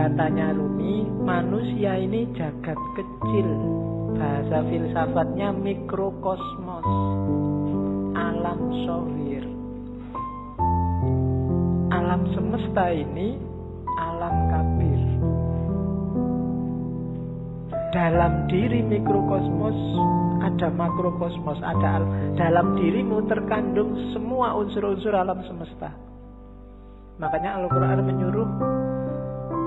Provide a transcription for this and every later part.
Katanya Rumi, manusia ini jagat kecil. Bahasa filsafatnya mikrokosmos, alam shahir. Alam semesta ini alam kabir. Dalam diri mikrokosmos ada makrokosmos, ada dalam dirimu terkandung semua unsur-unsur alam semesta. Makanya Al-Quran menyuruh,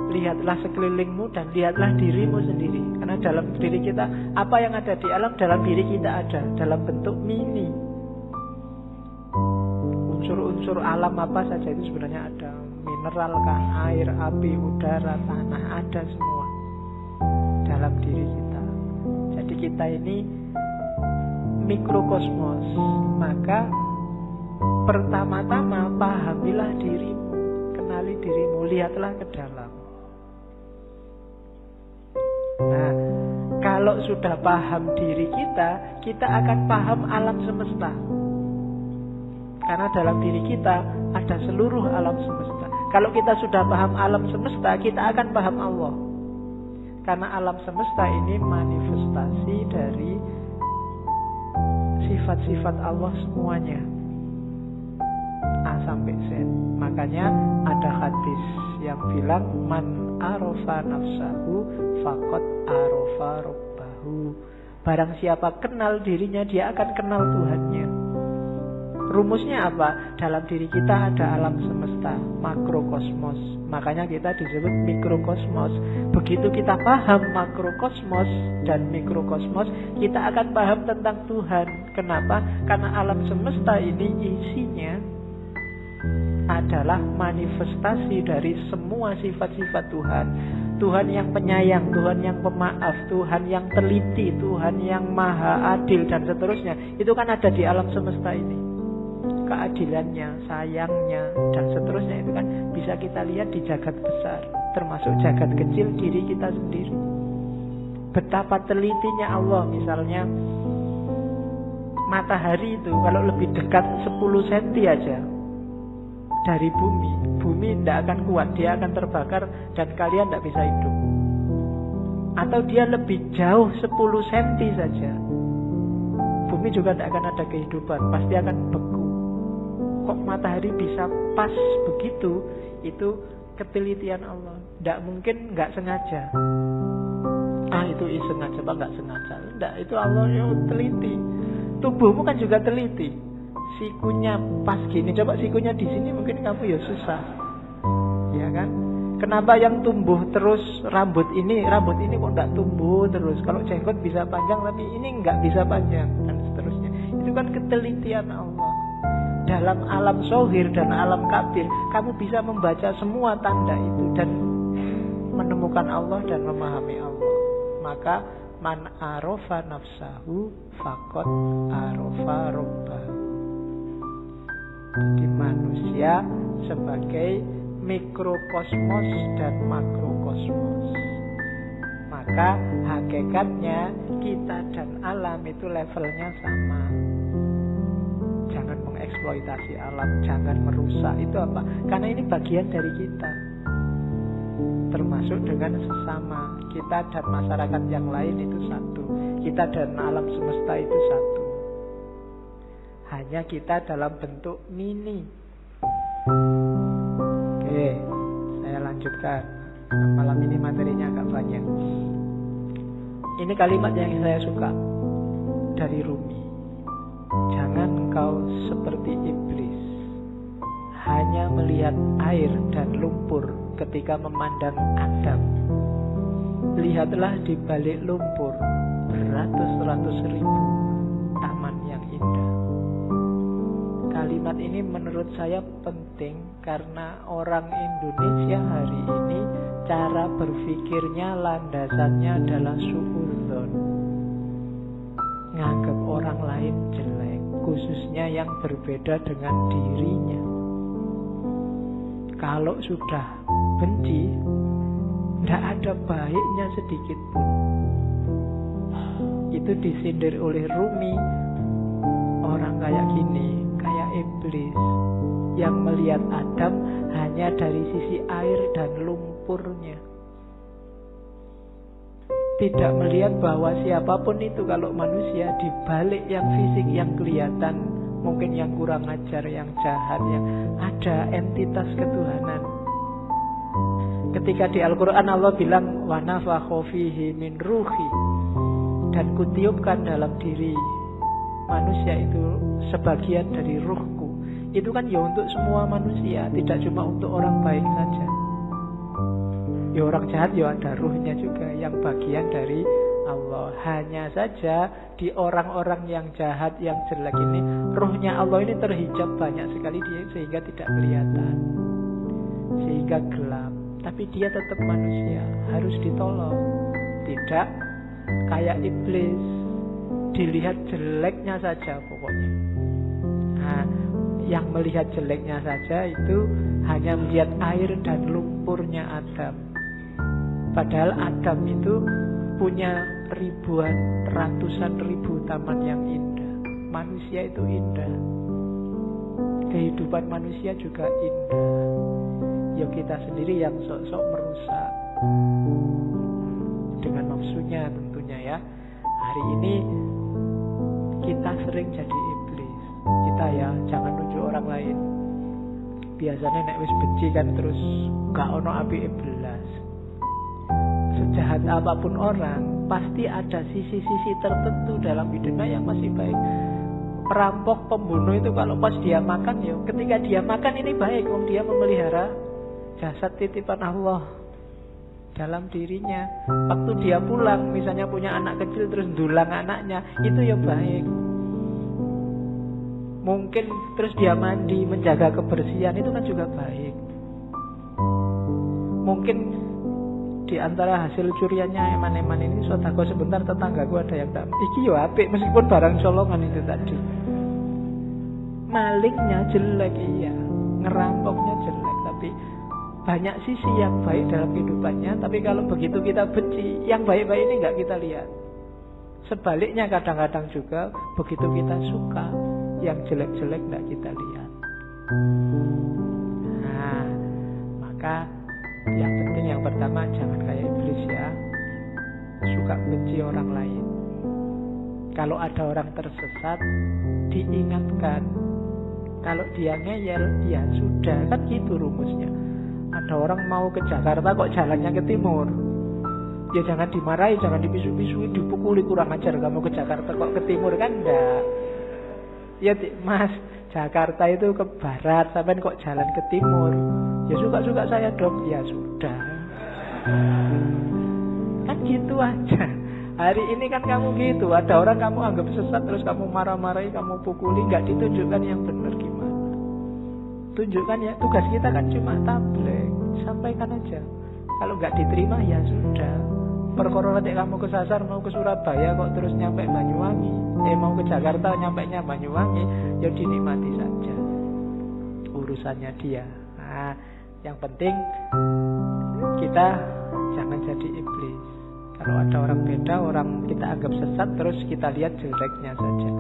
lihatlah sekelilingmu dan lihatlah dirimu sendiri. Karena dalam diri kita, apa yang ada di alam, dalam diri kita ada, dalam bentuk mini. Unsur-unsur alam apa saja itu sebenarnya ada. Mineral kah, air, api, udara, tanah, ada semua dalam diri kita. Jadi kita ini mikrokosmos. Maka pertama-tama pahamilah dirimu, kenali dirimu, lihatlah ke dalam. Nah, kalau sudah paham diri kita, kita akan paham alam semesta. Karena dalam diri kita ada seluruh alam semesta. Kalau kita sudah paham alam semesta, kita akan paham Allah. Karena alam semesta ini manifestasi dari sifat-sifat Allah semuanya, A sampai Z. Makanya ada hadis yang bilang, man arofa nafsahu faqad arofa rabbahu. Barang siapa kenal dirinya, dia akan kenal Tuhannya. Rumusnya apa? Dalam diri kita ada alam semesta, makrokosmos. Makanya kita disebut mikrokosmos. Begitu kita paham makrokosmos dan mikrokosmos, kita akan paham tentang Tuhan. Kenapa? Karena alam semesta ini isinya adalah manifestasi dari semua sifat-sifat Tuhan. Tuhan yang penyayang, Tuhan yang pemaaf, Tuhan yang teliti, Tuhan yang maha adil, dan seterusnya. Itu kan ada di alam semesta ini. Keadilannya, sayangnya, dan seterusnya itu kan bisa kita lihat di jagat besar, termasuk jagat kecil diri kita sendiri. Betapa telitinya Allah. Misalnya matahari itu kalau lebih dekat 10 cm aja dari bumi tidak akan kuat, dia akan terbakar dan kalian tidak bisa hidup. Atau dia lebih jauh 10 cm saja, bumi juga tidak akan ada kehidupan, pasti akan beku. Kok matahari bisa pas begitu? Itu ketelitian Allah. Tidak mungkin nggak sengaja. Itu sengaja apa nggak sengaja? Tidak, itu Allah yang teliti. Tubuhmu kan juga teliti. Sikunya pas gini, coba sikunya di sini mungkin kamu ya susah, ya kan? Kenapa yang tumbuh terus rambut ini kok nggak tumbuh terus? Kalau jenggot bisa panjang tapi ini nggak bisa panjang, dan seterusnya. Itu kan ketelitian Allah. Dalam alam shahir dan alam kabir, kamu bisa membaca semua tanda itu dan menemukan Allah dan memahami Allah. Maka man arofa nafsahu faqad arofa rabbahu. Jadi manusia sebagai mikrokosmos dan makrokosmos. Maka hakikatnya kita dan alam itu levelnya sama. Jangan mengeksploitasi alam, jangan merusak. Itu apa? Karena ini bagian dari kita, termasuk dengan sesama. Kita dan masyarakat yang lain itu satu. Kita dan alam semesta itu satu. Hanya kita dalam bentuk mini. Oke, saya lanjutkan. Malam ini materinya agak banyak. Ini kalimat yang saya suka dari Rumi. Jangan engkau seperti iblis, hanya melihat air dan lumpur ketika memandang Adam. Lihatlah di balik lumpur beratus-ratus ribu taman yang indah. Kalimat ini menurut saya penting karena orang Indonesia hari ini cara berpikirnya landasannya adalah suudzon, nganggap orang lain jelek, khususnya yang berbeda dengan dirinya. Kalau sudah benci, tidak ada baiknya sedikit pun. Itu disindir oleh Rumi. Orang kayak gini, kayak iblis yang melihat Adam hanya dari sisi air dan lumpurnya. tidak melihat bahwa siapapun itu kalau manusia, di balik yang fisik yang kelihatan, mungkin yang kurang ajar, yang jahat, yang ada entitas ketuhanan. Ketika di Al-Quran Allah bilang wa nafakha fihi min ruhi, dan kutiupkan dalam diri manusia itu sebagian dari ruhku. Itu kan ya untuk semua manusia, tidak cuma untuk orang baik saja. Ya orang jahat ya ada ruhnya juga, yang bagian dari Allah. Hanya saja di orang-orang yang jahat, yang jelek ini, ruhnya Allah ini terhijab banyak sekali dia, sehingga tidak kelihatan, sehingga gelap. Tapi dia tetap manusia, harus ditolong. Tidak kayak iblis, dilihat jeleknya saja pokoknya. Nah, yang melihat jeleknya saja itu hanya melihat air dan lumpurnya Adam. Padahal Adam itu punya ribuan, ratusan ribu taman yang indah. Manusia itu indah, kehidupan manusia juga indah. Ya kita sendiri yang sok-sok merusak dengan nafsunya tentunya ya. Hari ini kita sering jadi iblis. Kita ya jangan nunjuk orang lain. Biasanya nek wis benci kan terus gak ono api belas. Sejahat apapun orang, pasti ada sisi-sisi tertentu dalam hidupnya yang masih baik. Perampok, pembunuh itu kalau pas dia makan, ya ketika dia makan ini baik, wong dia memelihara jasad titipan Allah dalam dirinya. Waktu dia pulang, misalnya punya anak kecil terus ndulang anaknya, itu ya baik. Mungkin terus dia mandi, menjaga kebersihan, itu kan juga baik. Mungkin di antara hasil curiannya eman-eman ini, sodako sebentar tetanggaku ada yang tak, iki yo apik meskipun barang colongan itu tadi. Malingnya jelek iya, ngerampoknya jelek, tapi banyak sisi yang baik dalam kehidupannya. Tapi kalau begitu kita benci, yang baik-baik ini nggak kita lihat. Sebaliknya kadang-kadang juga begitu kita suka, yang jelek-jelek nggak kita lihat. Nah, maka yang penting yang pertama jangan kayak iblis ya, suka benci orang lain. Kalau ada orang tersesat, diingatkan. Kalau dia ngeyel, ya sudah, kan gitu rumusnya. Ada orang mau ke Jakarta kok jalannya ke timur, ya jangan dimarahi, jangan dipisu-pisui, dipukuli, kurang ajar kamu ke Jakarta kok ke timur, kan enggak. Ya mas, Jakarta itu ke barat, sampai kok jalan ke timur, ya suka-suka saya dong. Ya sudah, kan gitu aja. Hari ini kan kamu gitu, ada orang kamu anggap sesat, terus kamu marah-marahi, kamu pukuli, nggak ditunjukkan yang benar gimana. Tunjukkan ya, tugas kita kan cuma tabligh, sampaikan aja. Kalau nggak diterima ya sudah. Perkara nanti kamu kesasar mau ke Surabaya kok terus nyampe Banyuwangi, mau ke Jakarta nyampainya Banyuwangi, ya dinikmati saja, urusannya dia. Nah, yang penting kita jangan jadi iblis. Kalau ada orang beda, orang kita anggap sesat, terus kita lihat jeleknya saja.